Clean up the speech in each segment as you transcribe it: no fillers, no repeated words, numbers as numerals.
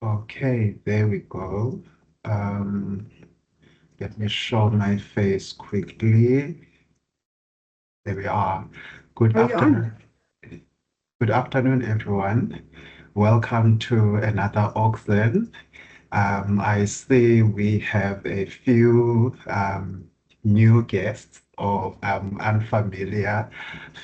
Okay, there we go. Um, Let me show my face quickly. There we are. Good Are you on? afternoon. Good afternoon, everyone. Welcome to another Auxin. I see we have a few new guests or unfamiliar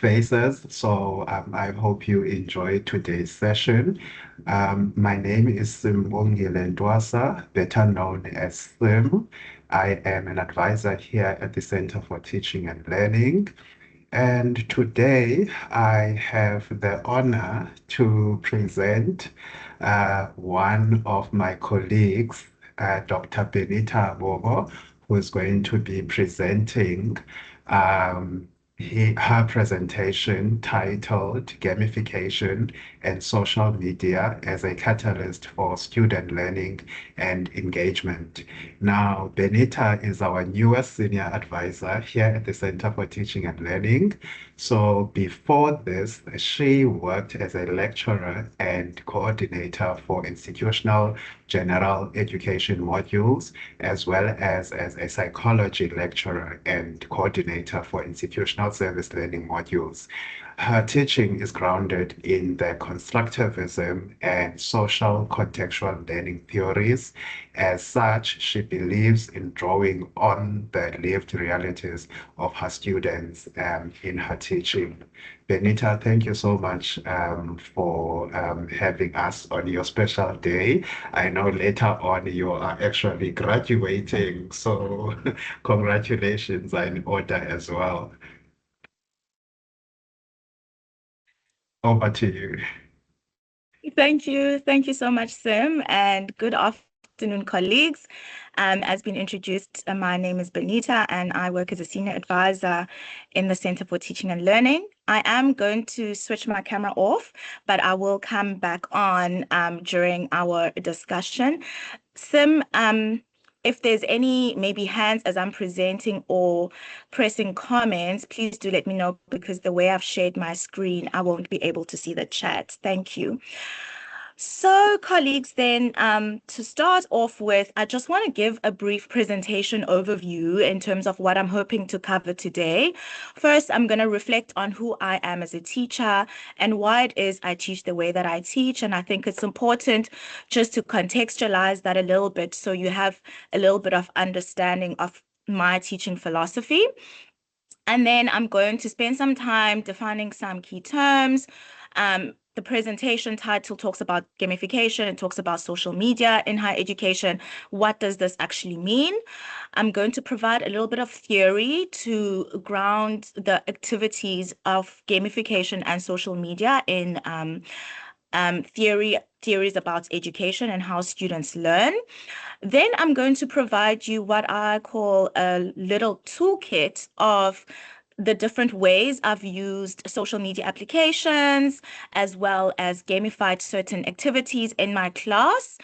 faces, so I hope you enjoy today's session. My name is Simbongile Ndwasa, better known as Sim. I am an advisor here at the Center for Teaching and Learning. And today I have the honor to present one of my colleagues, Dr. Benita Bobo, who is going to be presenting um, her presentation titled Gamification and Social Media as a Catalyst for Student Learning and Engagement. Now, Benita is our newest senior advisor here at the Center for Teaching and Learning. So before this, she worked as a lecturer and coordinator for institutional general education modules, as well as a psychology lecturer and coordinator for institutional service learning modules. Her teaching is grounded in the constructivism and social contextual learning theories. As such, she believes in drawing on the lived realities of her students in her teaching. Benita, thank you so much for having us on your special day. I know later on you are actually graduating, so congratulations are in order as well. Over to you. Thank you. Thank you so much, Sim, and good afternoon, colleagues. As been introduced, my name is Benita, and I work as a senior advisor in the Center for Teaching and Learning. I am going to switch my camera off, but I will come back on during our discussion. Sim, if there's any maybe hands as I'm presenting or pressing comments, please do let me know because the way I've shared my screen, I won't be able to see the chat. Thank you. So, colleagues, then to start off with, I just want to give a brief presentation overview in terms of what I'm hoping to cover today. First, I'm going to reflect on who I am as a teacher and why it is I teach the way that I teach. And I think it's important just to contextualize that a little bit so you have a little bit of understanding of my teaching philosophy. And then I'm going to spend some time defining some key terms. The presentation title talks about gamification. It talks about social media in higher education. What does this actually mean? I'm going to provide a little bit of theory to ground the activities of gamification and social media in theories about education and how students learn. Then I'm going to provide you what I call a little toolkit of the different ways I've used social media applications as well as gamified certain activities in my class.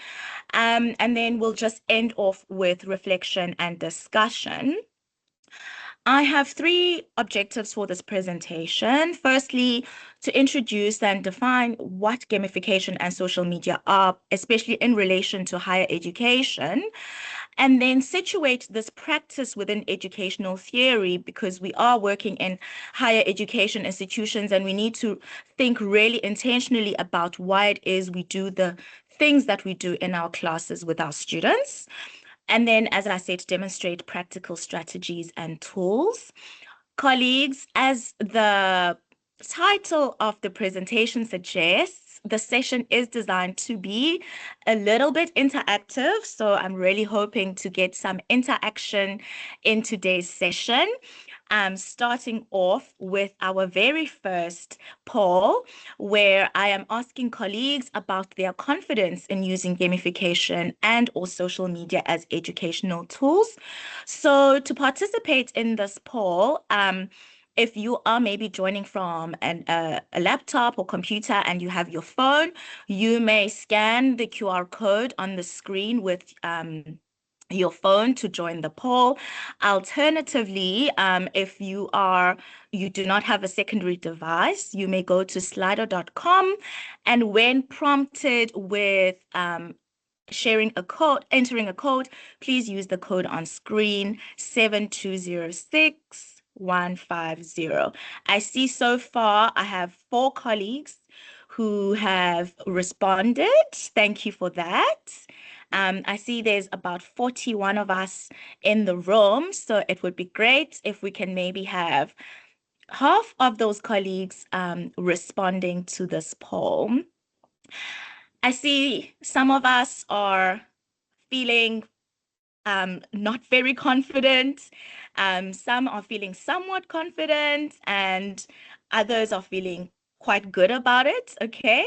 And then we'll just end off with reflection and discussion. I have three objectives for this presentation. Firstly, to introduce and define what gamification and social media are, especially in relation to higher education, and then situate this practice within educational theory because we are working in higher education institutions and we need to think really intentionally about why it is we do the things that we do in our classes with our students. And then, as I said, demonstrate practical strategies and tools. Colleagues, as the title of the presentation suggests, the session is designed to be a little bit interactive. So I'm really hoping to get some interaction in today's session. Starting off with our very first poll, where I am asking colleagues about their confidence in using gamification and or social media as educational tools. So to participate in this poll, if you are maybe joining from a laptop or computer and you have your phone, you may scan the QR code on the screen with your phone to join the poll. Alternatively, if you do not have a secondary device, you may go to slido.com and when prompted with entering a code, please use the code on screen 7206150. I see so far I have 4 colleagues who have responded. Thank you for that. I see there's about 41 of us in the room, so it would be great if we can maybe have half of those colleagues responding to this poll. I see some of us are feeling not very confident. Some are feeling somewhat confident, and others are feeling quite good about it. Okay.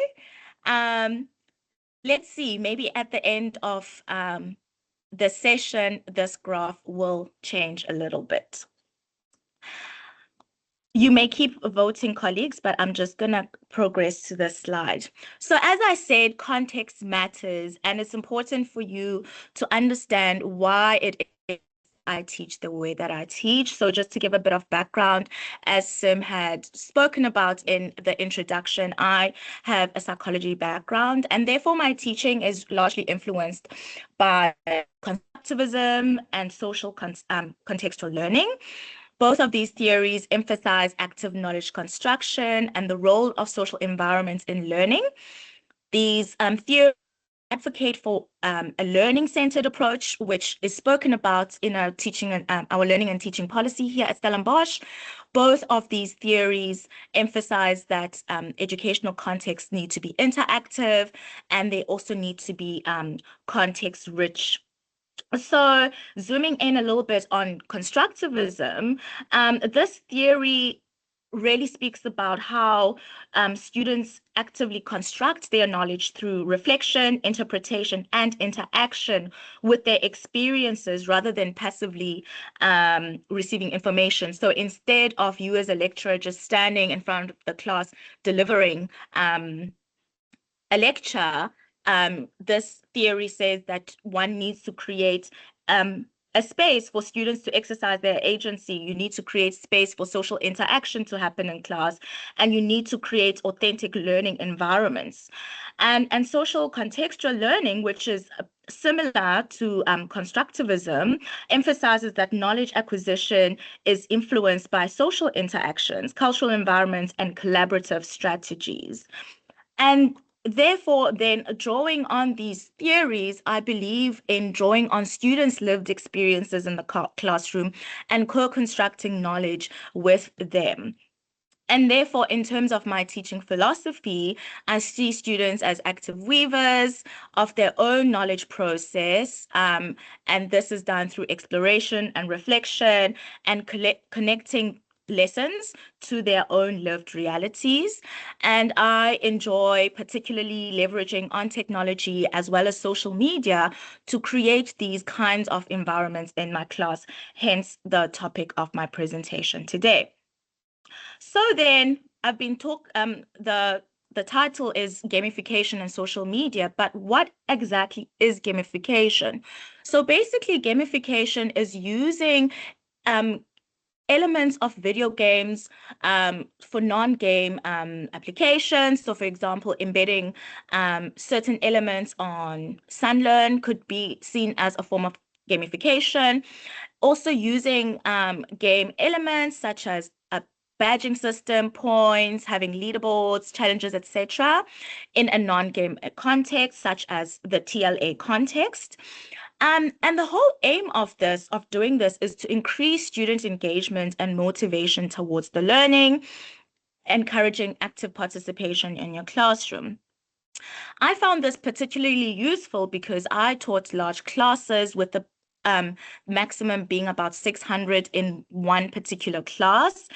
Let's see, maybe at the end of the session, this graph will change a little bit. You may keep voting, colleagues, but I'm just going to progress to this slide. So as I said, context matters, and it's important for you to understand why it is I teach the way that I teach. So just to give a bit of background, as Sim had spoken about in the introduction, I have a psychology background, and therefore my teaching is largely influenced by constructivism and social contextual learning. Both of these theories emphasize active knowledge construction and the role of social environments in learning. These theories advocate for a learning-centered approach, which is spoken about in our teaching and our learning and teaching policy here at Stellenbosch. Both of these theories emphasize that educational contexts need to be interactive, and they also need to be context-rich. So zooming in a little bit on constructivism, this theory really speaks about how students actively construct their knowledge through reflection, interpretation, and interaction with their experiences rather than passively receiving information. So instead of you as a lecturer just standing in front of the class delivering a lecture, this theory says that one needs to create a space for students to exercise their agency. You need to create space for social interaction to happen in class, and you need to create authentic learning environments. And social contextual learning, which is similar to constructivism, emphasizes that knowledge acquisition is influenced by social interactions, cultural environments, and collaborative strategies. And therefore, then drawing on these theories, I believe in drawing on students' lived experiences in the classroom and co-constructing knowledge with them. And therefore, in terms of my teaching philosophy, I see students as active weavers of their own knowledge process. And this is done through exploration and reflection and connecting lessons to their own lived realities. And I enjoy particularly leveraging on technology as well as social media to create these kinds of environments in my class, hence the topic of my presentation today. So then I've been the title is gamification and social media, but what exactly is gamification? So basically gamification is using elements of video games for non-game applications. So for example, embedding certain elements on Sunlearn could be seen as a form of gamification. Also using game elements such as a badging system, points, having leaderboards, challenges, etc., in a non-game context, such as the TLA context. And the whole aim of doing this, is to increase student engagement and motivation towards the learning, encouraging active participation in your classroom. I found this particularly useful because I taught large classes with the maximum being about 600 in one particular class.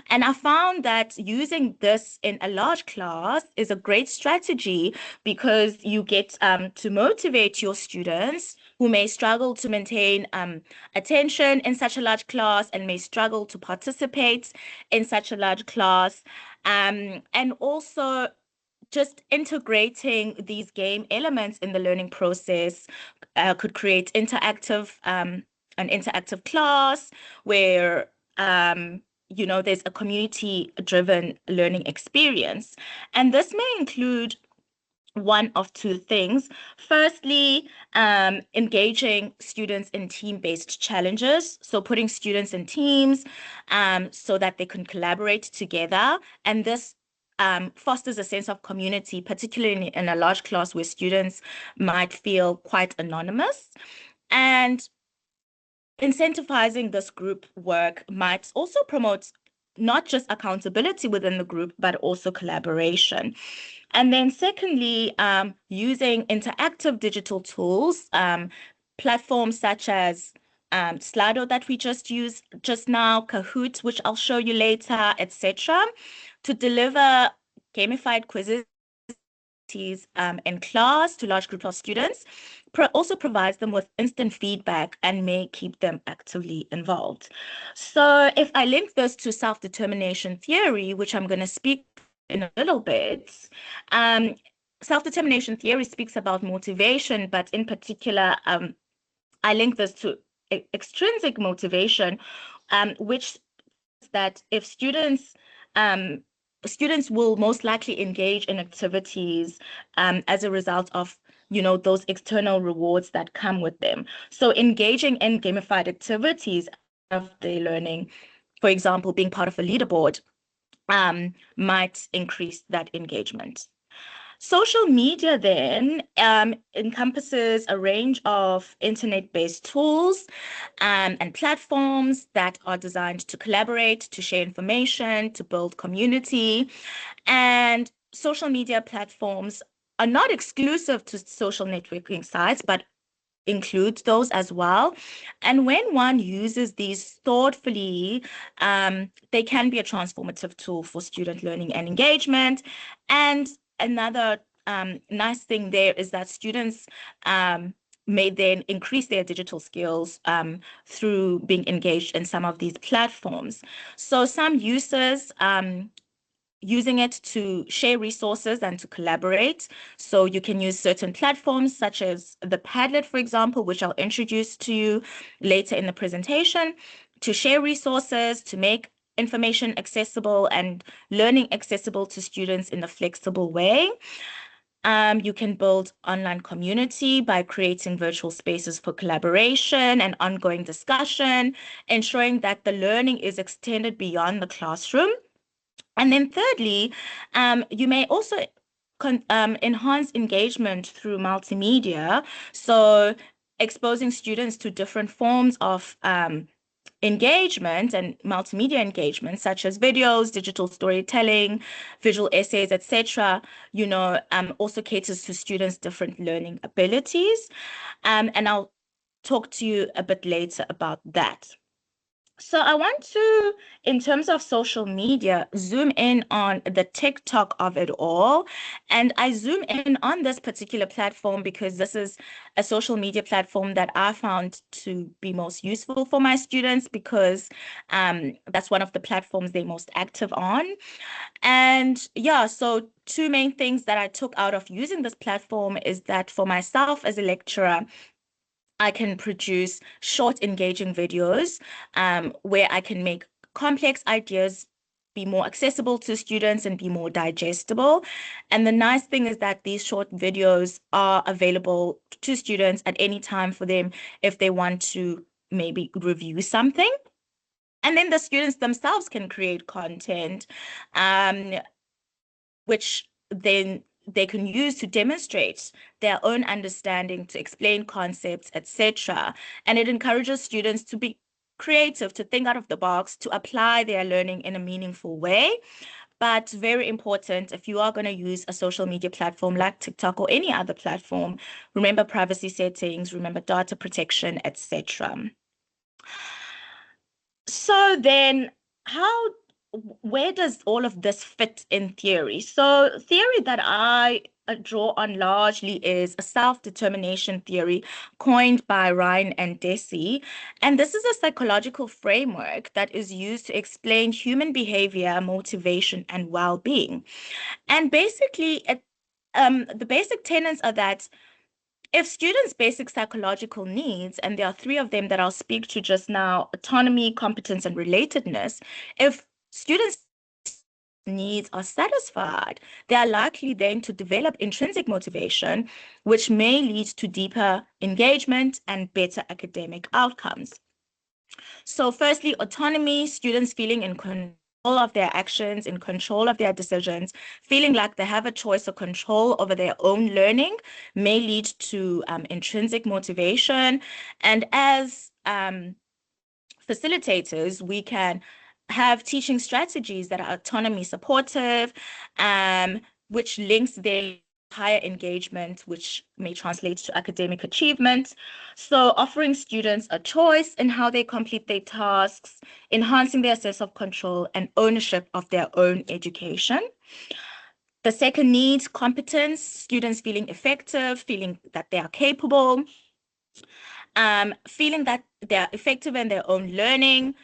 And I found that using this in a large class is a great strategy because you get to motivate your students who may struggle to maintain attention in such a large class and may struggle to participate in such a large class. And also just integrating these game elements in the learning process could create an interactive class where there's a community-driven learning experience. And this may include one of two things. Firstly, engaging students in team-based challenges. So putting students in teams so that they can collaborate together. And this fosters a sense of community, particularly in a large class where students might feel quite anonymous. And incentivizing this group work might also promote not just accountability within the group, but also collaboration. And then secondly, using interactive digital tools, platforms such as Slido that we just used just now, Kahoot, which I'll show you later, etc., to deliver gamified quizzes in class to large group of students, also provides them with instant feedback and may keep them actively involved. So if I link this to self-determination theory, which I'm going to speak in a little bit, um, self-determination theory speaks about motivation, but in particular, I link this to extrinsic motivation, which that if um, students will most likely engage in activities as a result of those external rewards that come with them. So engaging in gamified activities of their learning, for example, being part of a leaderboard, might increase that engagement. Social media then encompasses a range of internet-based tools and platforms that are designed to collaborate, to share information, to build community. And social media platforms are not exclusive to social networking sites, but includes those as well. And when one uses these thoughtfully, they can be a transformative tool for student learning and engagement. And another nice thing there is that students may then increase their digital skills through being engaged in some of these platforms. So some users using it to share resources and to collaborate. So you can use certain platforms such as the Padlet, for example, which I'll introduce to you later in the presentation, to share resources, to make information accessible and learning accessible to students in a flexible way. You can build online community by creating virtual spaces for collaboration and ongoing discussion, ensuring that the learning is extended beyond the classroom. And then thirdly, you may also enhance engagement through multimedia. So exposing students to different forms of engagement and multimedia engagement, such as videos, digital storytelling, visual essays, etc., also caters to students' different learning abilities. And I'll talk to you a bit later about that. So I want to, in terms of social media, zoom in on the TikTok of it all. And I zoom in on this particular platform because this is a social media platform that I found to be most useful for my students because that's one of the platforms they're most active on. And yeah, so two main things that I took out of using this platform is that for myself as a lecturer, I can produce short, engaging videos where I can make complex ideas be more accessible to students and be more digestible. And the nice thing is that these short videos are available to students at any time for them if they want to maybe review something. And then the students themselves can create content, um, which then they can use to demonstrate their own understanding, to explain concepts, etc. And it encourages students to be creative, to think out of the box, to apply their learning in a meaningful way. But very important, if you are going to use a social media platform like TikTok or any other platform, remember privacy settings, remember data protection, etc. So then how where does all of this fit in theory? So theory that I draw on largely is a self-determination theory coined by Ryan and Deci. And this is a psychological framework that is used to explain human behavior, motivation, and well-being. And basically, the basic tenets are that if students' basic psychological needs, and there are three of them that I'll speak to just now, autonomy, competence, and relatedness, if students needs are satisfied, they are likely then to develop intrinsic motivation, which may lead to deeper engagement and better academic outcomes. So firstly, autonomy, students feeling in control of their actions, in control of their decisions, feeling like they have a choice or control over their own learning may lead to intrinsic motivation. And as facilitators, we can have teaching strategies that are autonomy supportive, which links their higher engagement, which may translate to academic achievement. So offering students a choice in how they complete their tasks, enhancing their sense of control and ownership of their own education. The second need, competence, students feeling effective, feeling that they are capable, feeling that they're effective in their own learning,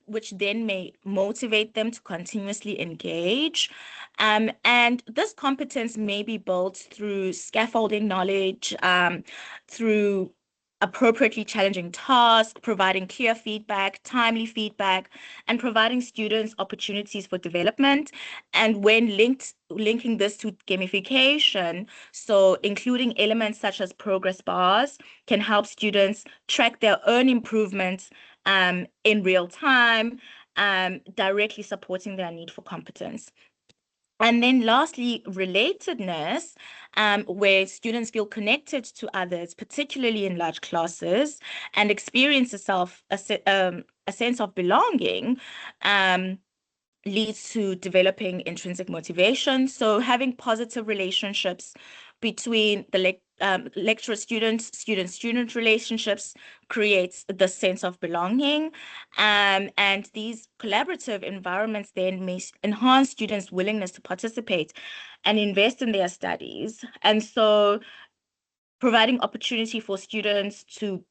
which then may motivate them to continuously engage. And this competence may be built through scaffolding knowledge, through appropriately challenging tasks, providing clear feedback, timely feedback, and providing students opportunities for development. And when linking this to gamification, so including elements such as progress bars can help students track their own improvements in real time, directly supporting their need for competence. And then lastly, relatedness, where students feel connected to others, particularly in large classes, and experience a sense of belonging, leads to developing intrinsic motivation. So having positive relationships between the lecturer student relationships creates the sense of belonging. And these collaborative environments then may enhance students' willingness to participate and invest in their studies. And so providing opportunity for students to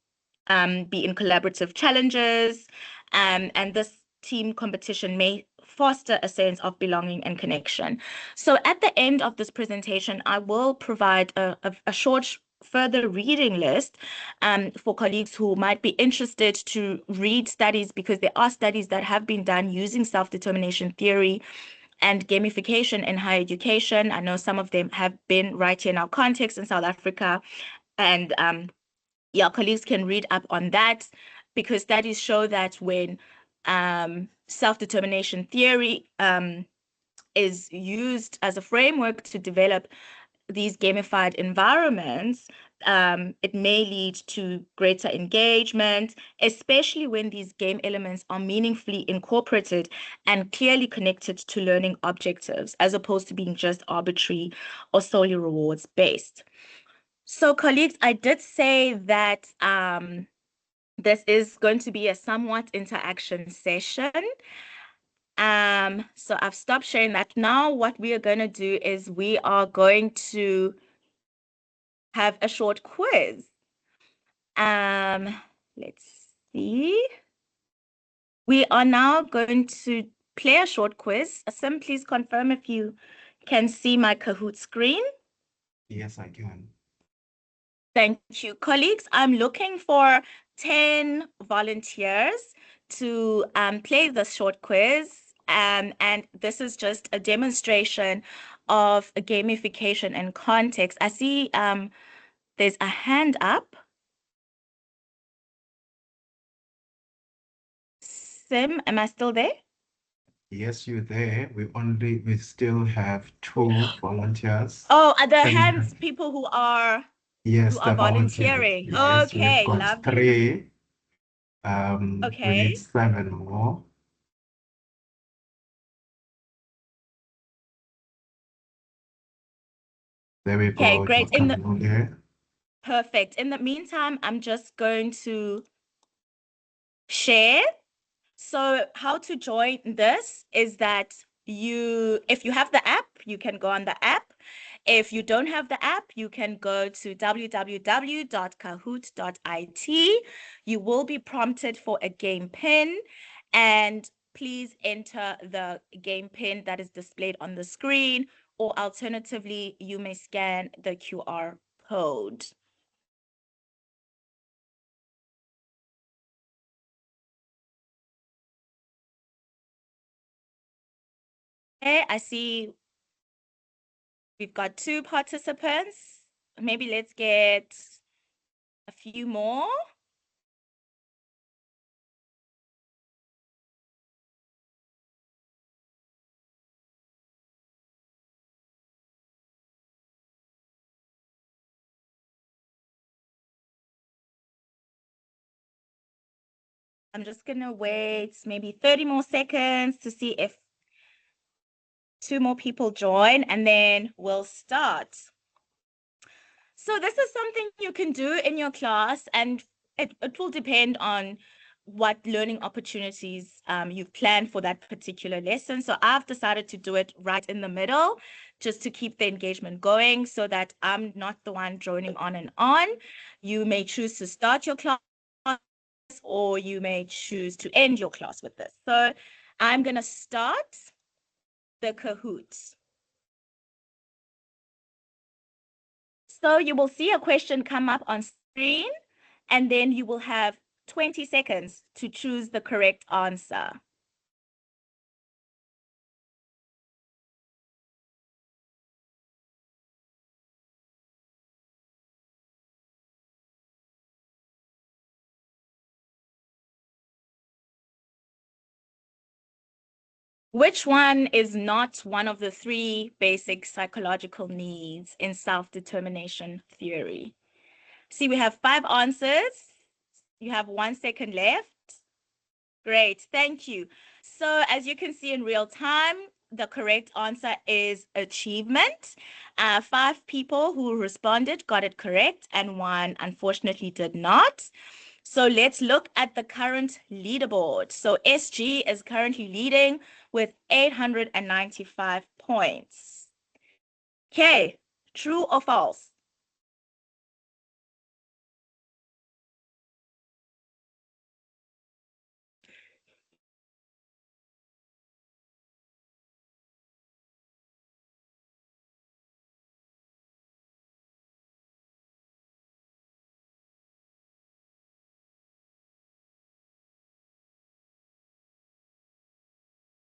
be in collaborative challenges, and this team competition may foster a sense of belonging and connection. So at the end of this presentation, I will provide a short further reading list for colleagues who might be interested to read studies, because there are studies that have been done using self-determination theory and gamification in higher education. I know some of them have been right here in our context in South Africa, and your colleagues can read up on that, because studies show that when self-determination theory is used as a framework to develop these gamified environments, it may lead to greater engagement, especially when these game elements are meaningfully incorporated and clearly connected to learning objectives, as opposed to being just arbitrary or solely rewards based. So, colleagues, I did say that this is going to be a somewhat interaction session. So I've stopped sharing that. Now, what we are going to do is we are going to have a short quiz. Let's see. We are now going to play a short quiz. Sim, please confirm if you can see my Kahoot screen. Yes, I can. Thank you, colleagues. I'm looking for 10 volunteers to play this short quiz. And this is just a demonstration of a gamification and context. I see there's a hand up. Sim, am I still there? Yes, you're there. We still have two volunteers. Oh, are the And hands people who yes, are the volunteers. volunteering? Yes, we've Okay, got lovely. three. We need Okay. 7 more. There we Okay, go, great. Dr. Mule. Perfect. In the meantime, I'm just going to share. So how to join this is that if you have the app, you can go on the app. If you don't have the app, you can go to www.kahoot.it. You will be prompted for a game pin, and please enter the game pin that is displayed on the screen, or alternatively, you may scan the QR code. I see we've got 2 participants. Maybe let's get a few more. I'm just gonna wait maybe 30 more seconds to see if 2 more people join, and then we'll start. So this is something you can do in your class, and it will depend on what learning opportunities you've planned for that particular lesson. So I've decided to do it right in the middle, just to keep the engagement going so that I'm not the one droning on and on. You may choose to start your class, or you may choose to end your class with this. So I'm going to start the Kahoot. So you will see a question come up on screen, and then you will have 20 seconds to choose the correct answer. Which one is not one of the 3 basic psychological needs in self-determination theory? See, we have 5 answers. You have 1 second left. Great, thank you. So as you can see in real time, the correct answer is achievement. 5 people who responded got it correct, and 1 unfortunately did not. So let's look at the current leaderboard. So SG is currently leading with 895 points. Okay, true or false?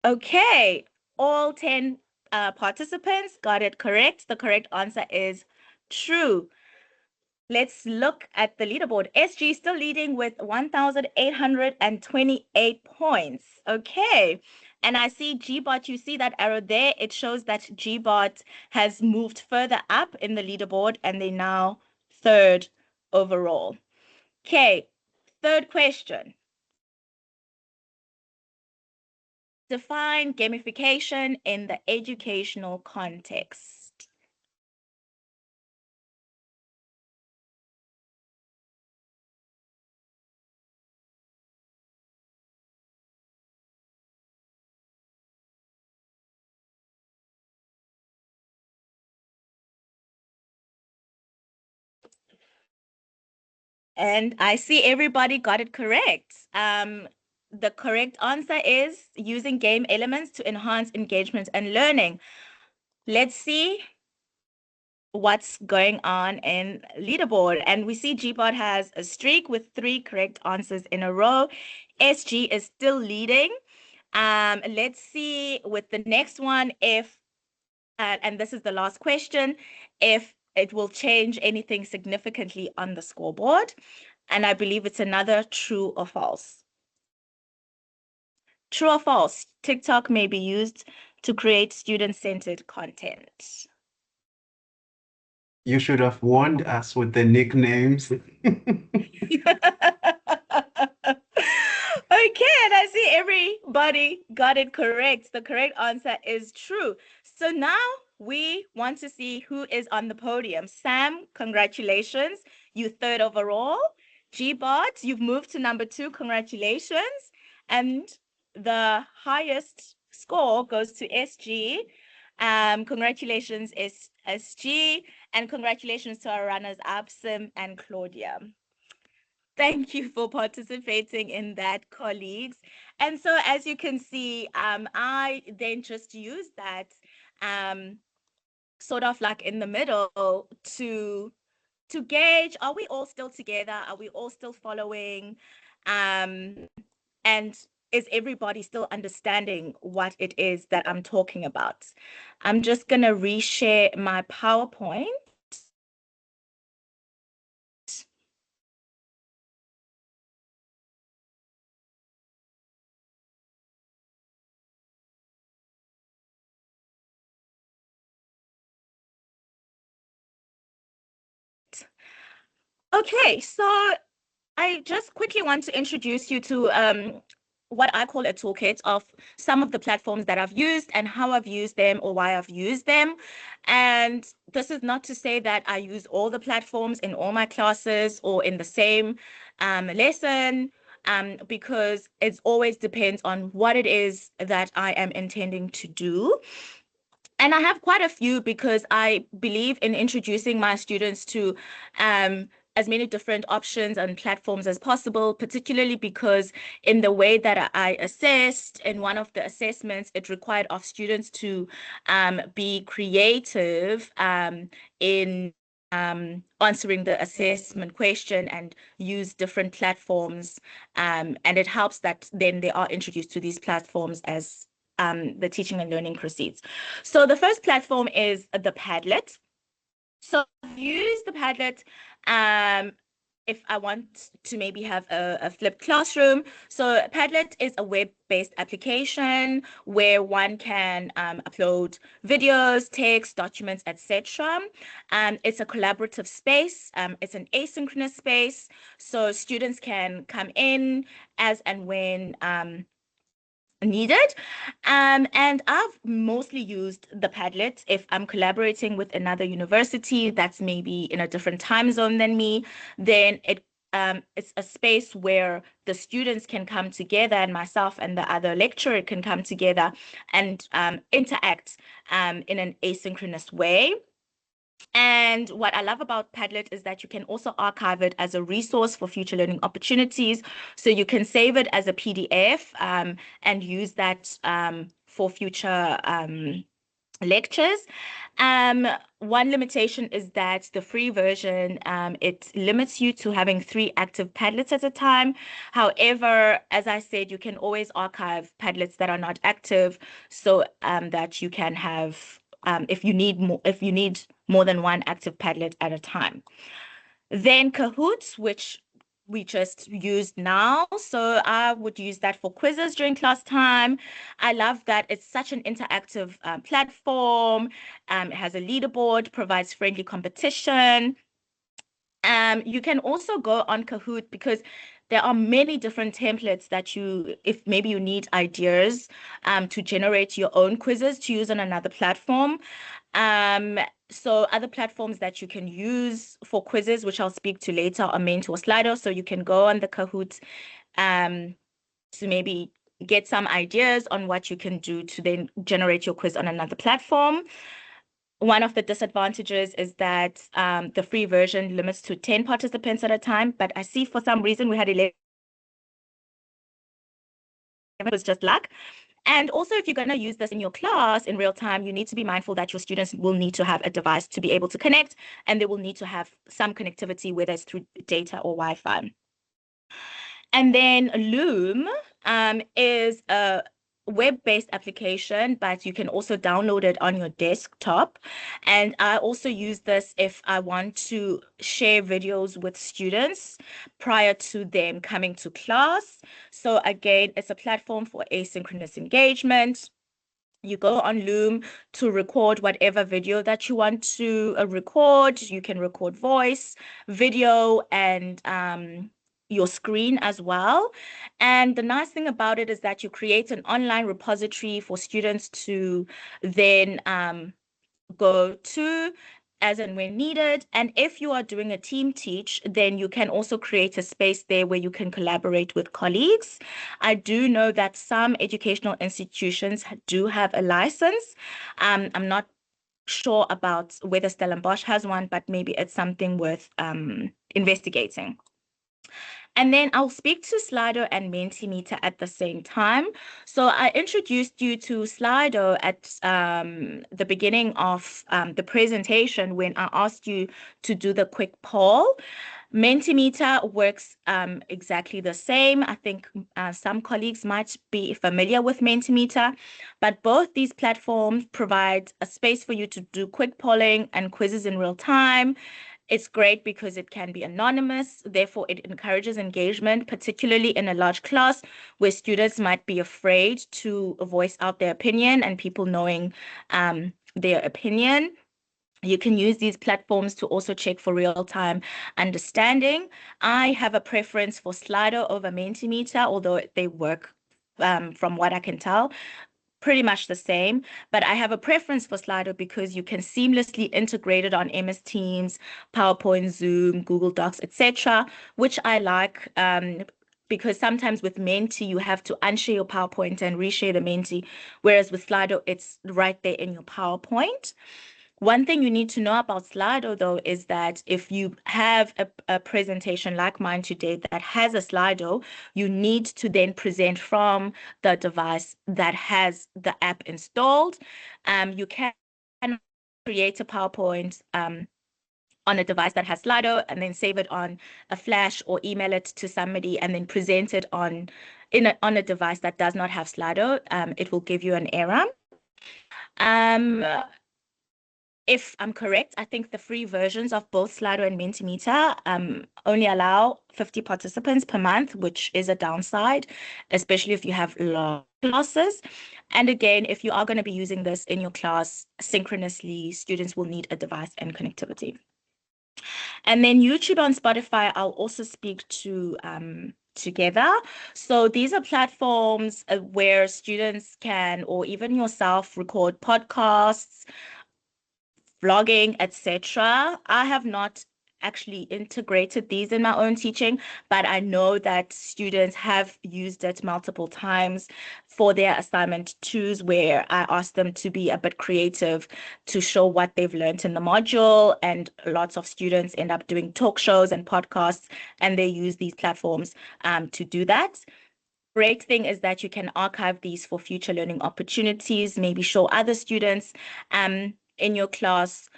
Okay, all 10 participants got it correct. The correct answer is true. Let's look at the leaderboard. SG still leading with 1,828 points. Okay. And I see Gbot, you see that arrow there? It shows that Gbot has moved further up in the leaderboard, and they're now 3rd overall. Okay, 3rd question. Define gamification in the educational context. And I see everybody got it correct. The correct answer is using game elements to enhance engagement and learning. Let's see what's going on in leaderboard. And we see Gbot has a streak with 3 correct answers in a row. SG is still leading. Let's see with the next one if, and this is the last question, if it will change anything significantly on the scoreboard. And I believe it's another true or false. True or false? TikTok may be used to create student-centered content. You should have warned us with the nicknames. Okay, and I see everybody got it correct. The correct answer is true. So now we want to see who is on the podium. Sam, congratulations. You 3rd overall. Gbot, you've moved to number 2. Congratulations. And the highest score goes to SG. Congratulations, SG, and congratulations to our runners up, Sim and Claudia. Thank you for participating in that, colleagues. And so as you can see, I then just use that sort of like in the middle to gauge, are we all still together? Are we all still following? And is everybody still understanding what it is that I'm talking about? I'm just going to reshare my PowerPoint. Okay, so I just quickly want to introduce you to what I call a toolkit of some of the platforms that I've used and how I've used them or why I've used them. And this is not to say that I use all the platforms in all my classes or in the same lesson, because it always depends on what it is that I am intending to do. And I have quite a few because I believe in introducing my students to as many different options and platforms as possible, particularly because in the way that I assessed in one of the assessments, it required of students to be creative in answering the assessment question and use different platforms. And it helps that then they are introduced to these platforms as the teaching and learning proceeds. So the first platform is the Padlet. So I've used the Padlet if I want to maybe have a flipped classroom. So Padlet is a web-based application where one can upload videos, text, documents, etc. It's a collaborative space. It's an asynchronous space. So students can come in as and when needed. And I've mostly used the Padlet if I'm collaborating with another university that's maybe in a different time zone than me, then it's a space where the students can come together and myself and the other lecturer can come together and interact in an asynchronous way. And what I love about Padlet is that you can also archive it as a resource for future learning opportunities. So you can save it as a PDF and use that for future lectures. One limitation is that the free version, it limits you to having 3 active Padlets at a time. However, as I said, you can always archive Padlets that are not active so that you can have if you need more than 1 active Padlet at a time. Then Kahoots, which we just used now. So I would use that for quizzes during class time. I love that it's such an interactive platform. It has a leaderboard, provides friendly competition. You can also go on Kahoot because there are many different templates that if maybe you need ideas to generate your own quizzes to use on another platform. So other platforms that you can use for quizzes, which I'll speak to later, are Mentor, Slido. So you can go on the Kahoot to maybe get some ideas on what you can do to then generate your quiz on another platform. One of the disadvantages is that the free version limits to 10 participants at a time, but I see for some reason we had 11. It was just luck. And also, if you're going to use this in your class in real time, you need to be mindful that your students will need to have a device to be able to connect, and they will need to have some connectivity, whether it's through data or Wi-Fi. And then Loom is a web-based application, but you can also download it on your desktop. And I also use this if I want to share videos with students prior to them coming to class. So again, it's a platform for asynchronous engagement. You go on Loom to record whatever video that you want to record. You can record voice, video, and your screen as well. And the nice thing about it is that you create an online repository for students to then go to as and when needed. And if you are doing a team teach, then you can also create a space there where you can collaborate with colleagues. I do know that some educational institutions do have a license. I'm not sure about whether Stellenbosch has one, but maybe it's something worth investigating. And then I'll speak to Slido and Mentimeter at the same time. So I introduced you to Slido at the beginning of the presentation when I asked you to do the quick poll. Mentimeter works exactly the same. I think some colleagues might be familiar with Mentimeter, but both these platforms provide a space for you to do quick polling and quizzes in real time. It's great because it can be anonymous, therefore it encourages engagement, particularly in a large class where students might be afraid to voice out their opinion and people knowing their opinion. You can use these platforms to also check for real-time understanding. I have a preference for Slido over Mentimeter, although they work, from what I can tell, pretty much the same, but I have a preference for Slido because you can seamlessly integrate it on MS Teams, PowerPoint, Zoom, Google Docs, etc., which I like. Because sometimes with Menti, you have to unshare your PowerPoint and reshare the Menti, whereas with Slido, it's right there in your PowerPoint. One thing you need to know about Slido, though, is that if you have a presentation like mine today that has a Slido, you need to then present from the device that has the app installed. You can create a PowerPoint on a device that has Slido and then save it on a flash or email it to somebody and then present it on a device that does not have Slido. It will give you an error. Um, If I'm correct, I think the free versions of both Slido and Mentimeter only allow 50 participants per month, which is a downside, especially if you have large classes. And again, if you are going to be using this in your class synchronously, students will need a device and connectivity. And then YouTube and Spotify, I'll also speak to together. So these are platforms where students can, or even yourself, record podcasts, vlogging, etc. I have not actually integrated these in my own teaching, but I know that students have used it multiple times for their assignment twos, where I ask them to be a bit creative to show what they've learned in the module. And lots of students end up doing talk shows and podcasts, and they use these platforms to do that. Great thing is that you can archive these for future learning opportunities, maybe show other students in your class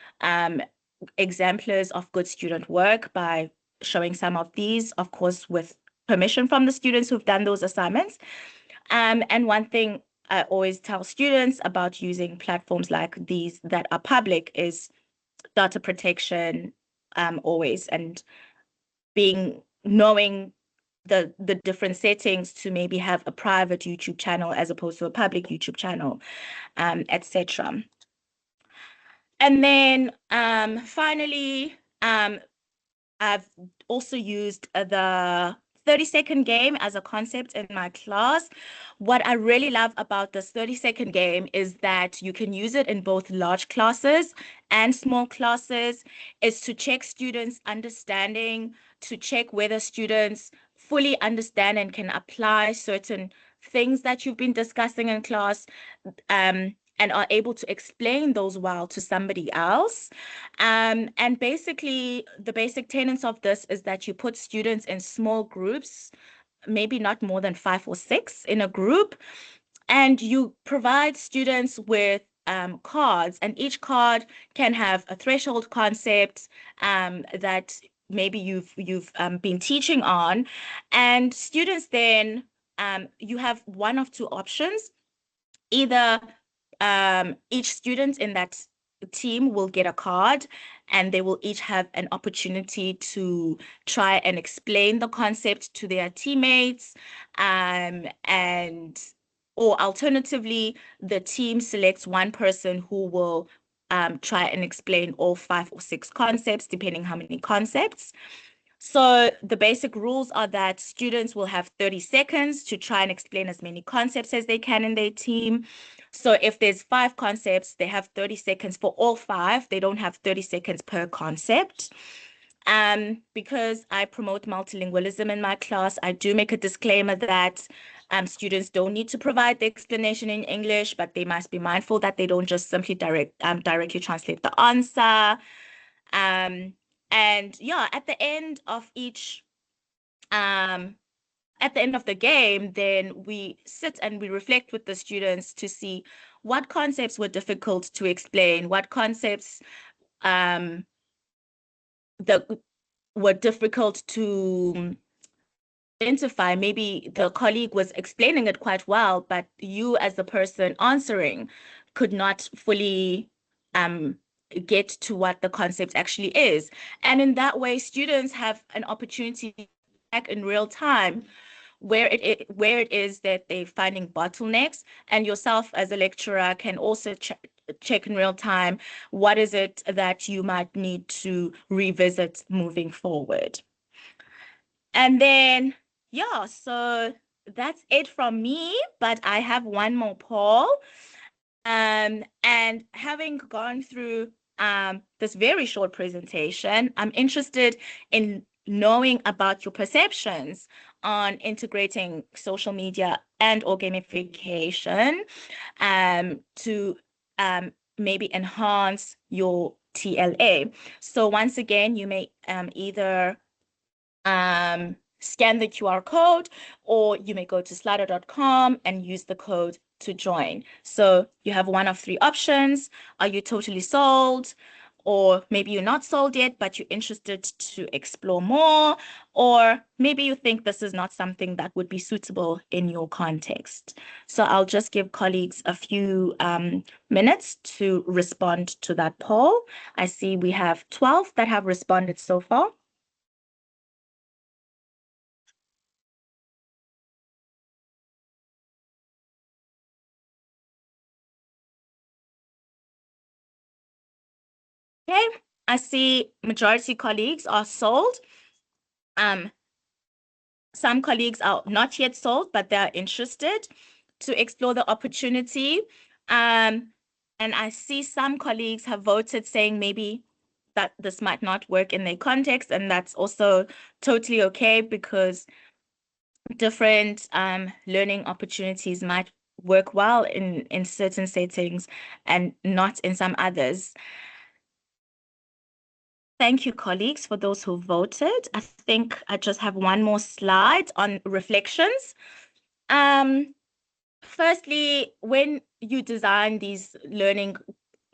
exemplars of good student work by showing some of these, of course, with permission from the students who've done those assignments. And one thing I always tell students about using platforms like these that are public is data protection, always, and knowing the different settings to maybe have a private YouTube channel as opposed to a public YouTube channel, etc. And then finally, I've also used the 30-second game as a concept in my class. What I really love about this 30-second game is that you can use it in both large classes and small classes. It's to check students' understanding, to check whether students fully understand and can apply certain things that you've been discussing in class, and are able to explain those well to somebody else. And basically, the basic tenets of this is that you put students in small groups, maybe not more than 5 or 6 in a group, and you provide students with cards, and each card can have a threshold concept that maybe you've been teaching on, and students then you have one of two options. Either each student in that team will get a card, and they will each have an opportunity to try and explain the concept to their teammates, and or alternatively, the team selects one person who will try and explain all 5 or 6 concepts, depending how many concepts. So the basic rules are that students will have 30 seconds to try and explain as many concepts as they can in their team. So if there's 5 concepts, they have 30 seconds for all 5. They don't have 30 seconds per concept. Because I promote multilingualism in my class, I do make a disclaimer that students don't need to provide the explanation in English, but they must be mindful that they don't just simply directly translate the answer. And yeah, at the end of each at the end of the game, then we sit and we reflect with the students to see what concepts were difficult to explain, what concepts um, that were difficult to identify. Maybe the colleague was explaining it quite well, but you as the person answering could not fully um, get to what the concept actually is. And in that way, students have an opportunity to back in real time where it is that they're finding bottlenecks, and yourself as a lecturer can also check in real time what is it that you might need to revisit moving forward. And then, yeah, so that's it from me, but I have one more poll. And having gone through this very short presentation, I'm interested in knowing about your perceptions on integrating social media and or gamification to maybe enhance your TLA. So once again, you may either scan the QR code, or you may go to slido.com and use the code to join. So you have one of three options. Are you totally sold? Or maybe you're not sold yet, but you're interested to explore more. Or maybe you think this is not something that would be suitable in your context. So I'll just give colleagues a few minutes to respond to that poll. I see we have 12 that have responded so far. Okay, I see majority colleagues are sold. Um, some colleagues are not yet sold, but they're interested to explore the opportunity. And I see some colleagues have voted saying maybe that this might not work in their context, and that's also totally okay because different learning opportunities might work well in certain settings and not in some others. Thank you, colleagues, for those who voted. I think I just have one more slide on reflections. Um, Firstly, when you design these learning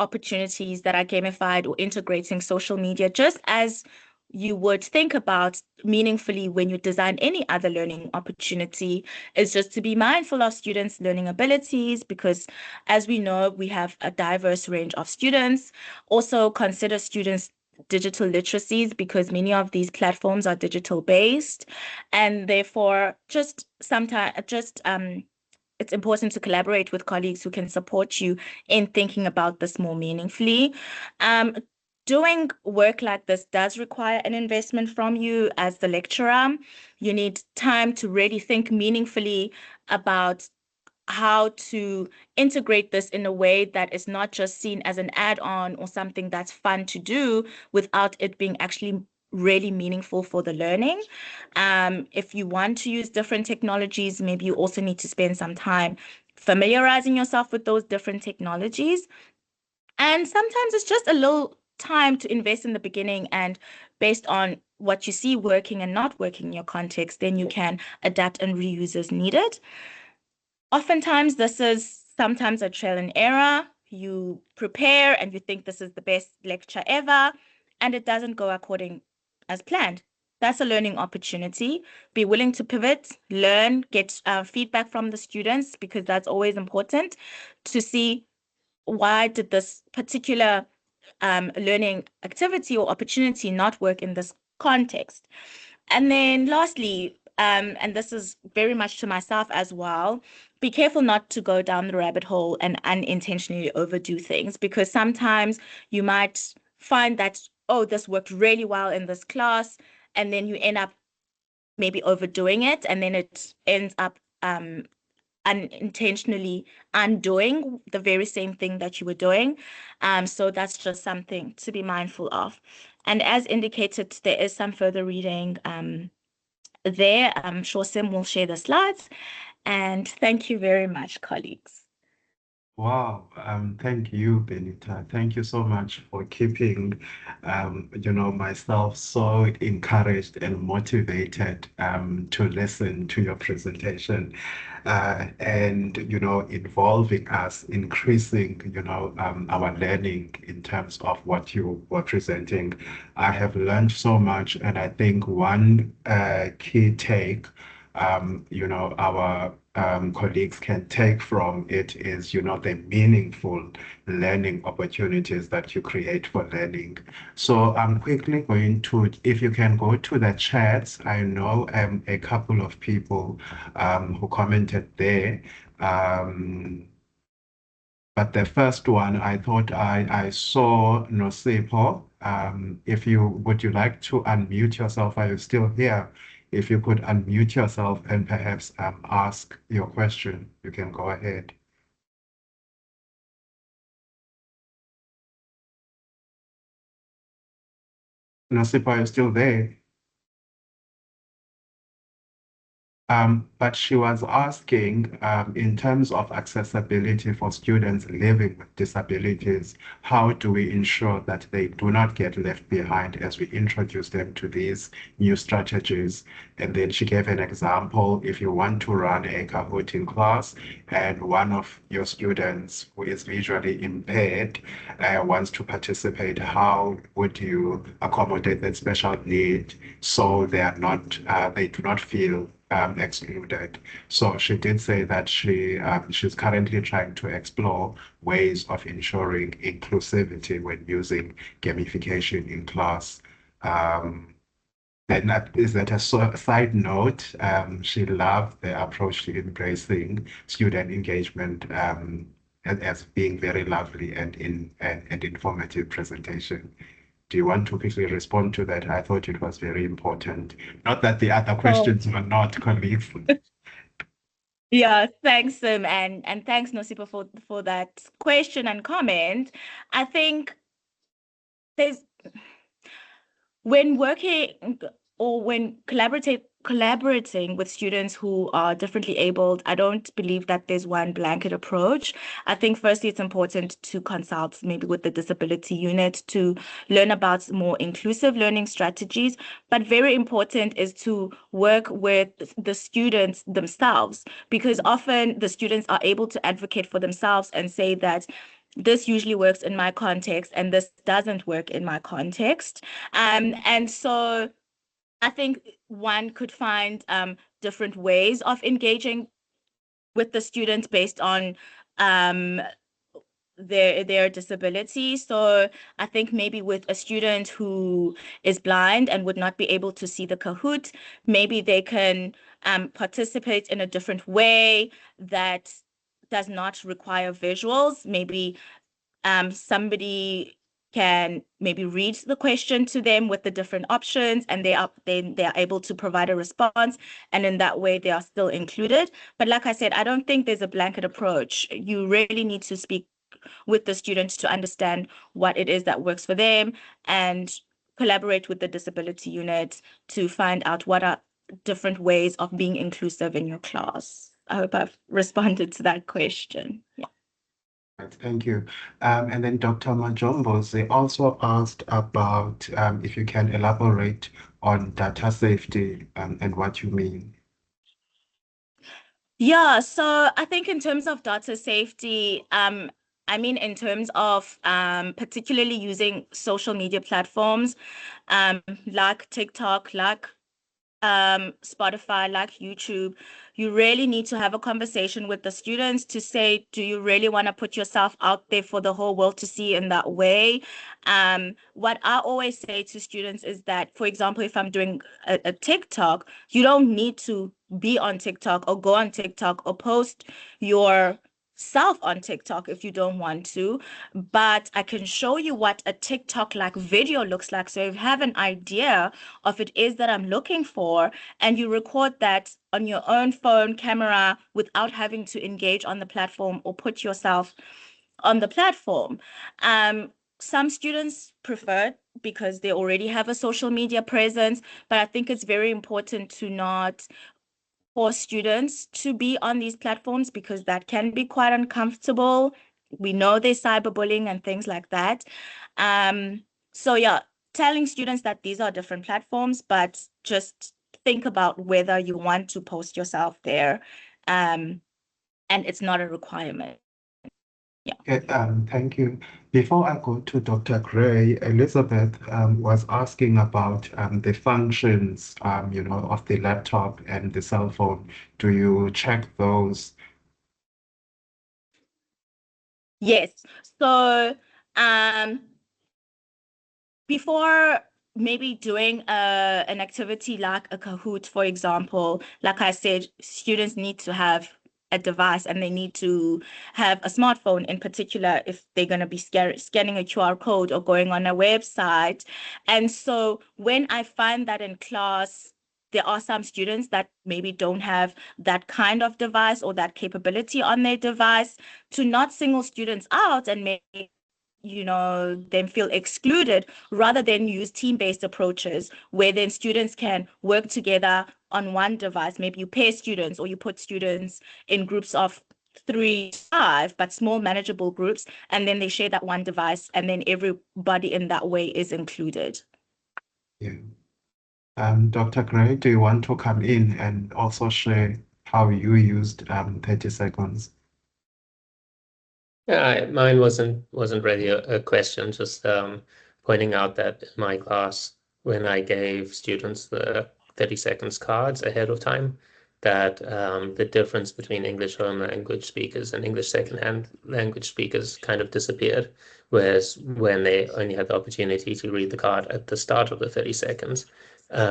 opportunities that are gamified or integrating social media, just as you would think about meaningfully when you design any other learning opportunity, is just to be mindful of students' learning abilities, because as we know, we have a diverse range of students. Also consider students' digital literacies, because many of these platforms are digital based, and therefore just sometimes just it's important to collaborate with colleagues who can support you in thinking about this more meaningfully. Um, Doing work like this does require an investment from you as the lecturer. You need time to really think meaningfully about how to integrate this in a way that is not just seen as an add-on or something that's fun to do without it being actually really meaningful for the learning. If you want to use different technologies, maybe you also need to spend some time familiarizing yourself with those different technologies. And sometimes it's just a little time to invest in the beginning, and based on what you see working and not working in your context, then you can adapt and reuse as needed. Oftentimes, this is sometimes a trial and error. You prepare and you think this is the best lecture ever, and it doesn't go according as planned. That's a learning opportunity. Be willing to pivot, learn, get feedback from the students, because that's always important to see why did this particular learning activity or opportunity not work in this context. And then lastly, and this is very much to myself as well, be careful not to go down the rabbit hole and unintentionally overdo things, because sometimes you might find that, oh, this worked really well in this class, and then you end up maybe overdoing it, and then it ends up unintentionally undoing the very same thing that you were doing. So that's just something to be mindful of. And as indicated, there is some further reading there. I'm sure Sim will share the slides. And thank you very much, colleagues. Wow, thank you, Benita. Thank you so much for keeping, myself so encouraged and motivated to listen to your presentation, and involving us, increasing our learning in terms of what you were presenting. I have learned so much, and I think one key take our colleagues can take from it is, the meaningful learning opportunities that you create for learning. So I'm quickly going to, if you can go to the chats, I know a couple of people who commented there. Um, but the first one, I thought I saw Nosipo. If would you like to unmute yourself? Are you still here? If you could unmute yourself and perhaps ask your question, you can go ahead. Nosipo, are you still there? But she was asking, in terms of accessibility for students living with disabilities, how do we ensure that they do not get left behind as we introduce them to these new strategies? And then she gave an example. If you want to run a Kahoot in class and one of your students who is visually impaired wants to participate, how would you accommodate that special need so they do not feel excluded. So she did say that she's currently trying to explore ways of ensuring inclusivity when using gamification in class. And that is that side note, she loved the approach to embracing student engagement as being very lovely and informative presentation. Do you want to quickly respond to that? I thought it was very important. Not that the other So, questions were not, colleagues. yeah, thanks, and thanks, Nosipa, for that question and comment. I think there's when working or when collaborating with students who are differently abled, I don't believe that there's one blanket approach. I think firstly it's important to consult maybe with the disability unit to learn about more inclusive learning strategies, but very important is to work with the students themselves, because often the students are able to advocate for themselves and say that this usually works in my context and this doesn't work in my context. And so I think one could find different ways of engaging with the students based on um, their disability. So I think maybe with a student who is blind and would not be able to see the Kahoot, maybe they can participate in a different way that does not require visuals. Maybe somebody can maybe read the question to them with the different options, and they are able to provide a response, and in that way they are still included. But like I said, I don't think there's a blanket approach. You really need to speak with the students to understand what it is that works for them and collaborate with the disability unit to find out what are different ways of being inclusive in your class. I hope I've responded to that question. Yeah. Right, thank you. And then Dr. Majombos, they also asked about if you can elaborate on data safety and what you mean. Yeah, so I think in terms of data safety, I mean in terms of particularly using social media platforms, like TikTok, like Spotify, like YouTube, you really need to have a conversation with the students to say, do you really want to put yourself out there for the whole world to see in that way? What I always say to students is that, for example, if I'm doing a TikTok, you don't need to be on TikTok or go on TikTok or post your self on TikTok if you don't want to, but I can show you what a TikTok like video looks like. So you have an idea of it is that I'm looking for, and you record that on your own phone camera without having to engage on the platform or put yourself on the platform. Some students prefer it because they already have a social media presence, but I think it's very important to not for students to be on these platforms because that can be quite uncomfortable. we know there's cyberbullying and things like that. So yeah, telling students that these are different platforms, but just think about whether you want to post yourself there. And it's not a requirement. Yeah. Okay, thank you. Before I go to Dr. Gray, Elizabeth was asking about the functions, of the laptop and the cell phone. Do you check those? Yes. So, um, before maybe doing an activity like a Kahoot, for example, like I said, students need to have a device and they need to have a smartphone in particular if they're going to be scanning a QR code or going on a website. And so when I find that in class, there are some students that maybe don't have that kind of device or that capability on their device, to not single students out and make them feel excluded, rather than use team-based approaches where then students can work together on one device. Maybe you pair students or you put students in groups of 3 to 5, but small manageable groups, and then they share that one device, and then everybody in that way is included. Yeah. Dr. Gray, do you want to come in and also share how you used 30 seconds? Yeah, mine wasn't really a question, just pointing out that in my class, when I gave students the 30 seconds cards ahead of time, that the difference between English home language speakers and English second language speakers kind of disappeared. Whereas when they only had the opportunity to read the card at the start of the 30 seconds,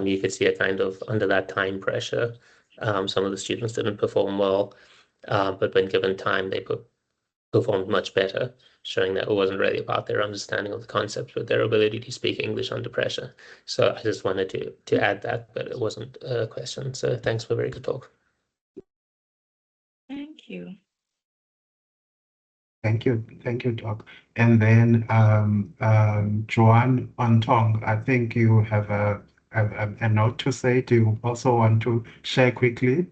you could see a kind of under that time pressure. Some of the students didn't perform well, but when given time, they performed much better, showing that it wasn't really about their understanding of the concept, but their ability to speak English under pressure. So I just wanted to add that, but it wasn't a question. So thanks for a very good talk. Thank you. Thank you, Doc. And then Joanne Antong, I think you have a note to say. Do you also want to share quickly?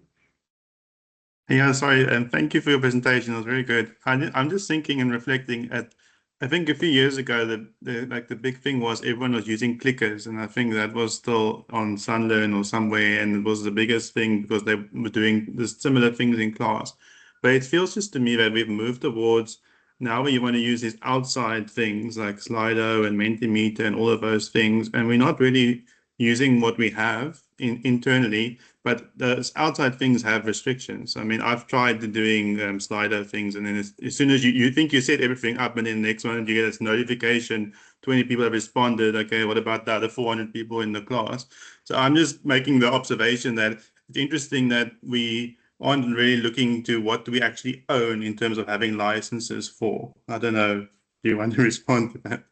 Yeah, sorry, and thank you for your presentation. It was very good. I'm just thinking and reflecting at, I think a few years ago, the big thing was everyone was using clickers, and I think that was still on Sunlearn or somewhere, and it was the biggest thing because they were doing the similar things in class. But it feels just to me that we've moved towards now where you want to use these outside things like Slido and Mentimeter and all of those things, and we're not really using what we have internally. But those outside things have restrictions. I mean, I've tried doing Slido things, and then as soon as you think you set everything up, and then the next one you get this notification, 20 people have responded. Okay, what about the other 400 people in the class? So I'm just making the observation that it's interesting that we aren't really looking to what do we actually own in terms of having licenses for. I don't know. Do you want to respond to that?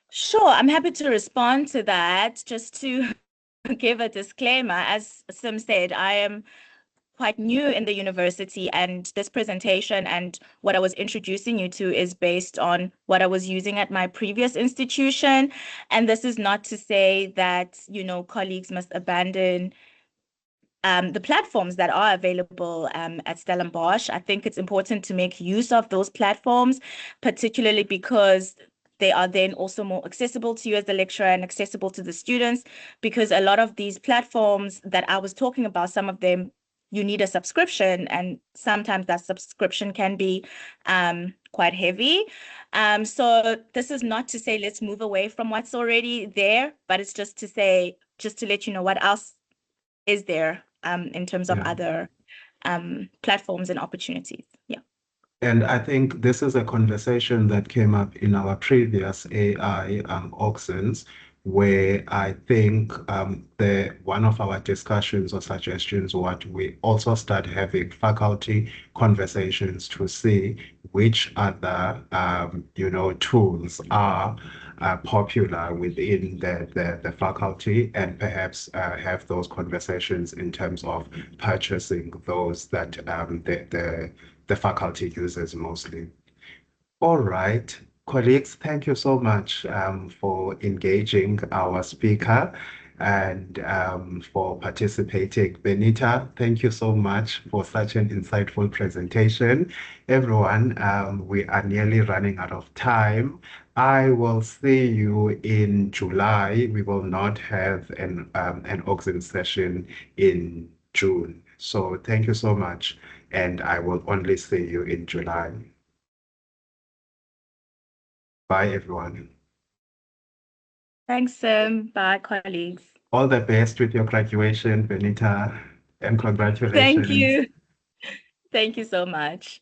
Sure, I'm happy to respond to that. Just to give a disclaimer, as Sim said, I am quite new in the university, and this presentation and what I was introducing you to is based on what I was using at my previous institution. And this is not to say that, colleagues must abandon the platforms that are available at Stellenbosch. I think it's important to make use of those platforms, particularly because they are then also more accessible to you as the lecturer and accessible to the students, because a lot of these platforms that I was talking about, some of them you need a subscription, and sometimes that subscription can be quite heavy. So this is not to say let's move away from what's already there, but it's just to let you know what else is there in terms of Yeah. other platforms and opportunities. Yeah. And I think this is a conversation that came up in our previous AI auctions, where I think one of our discussions or suggestions was we also start having faculty conversations to see which other tools are popular within the faculty, and perhaps have those conversations in terms of purchasing those that the faculty uses mostly. All right, colleagues, thank you so much for engaging our speaker. and for participating. Benita, thank you so much for such an insightful presentation. Everyone, we are nearly running out of time. I will see you in July. We will not have an Auxin session in June. So thank you so much, and I will only see you in July. Bye, everyone. Thanks, Sim. Bye, colleagues. All the best with your graduation, Benita, and Thank congratulations. you. Thank you so much.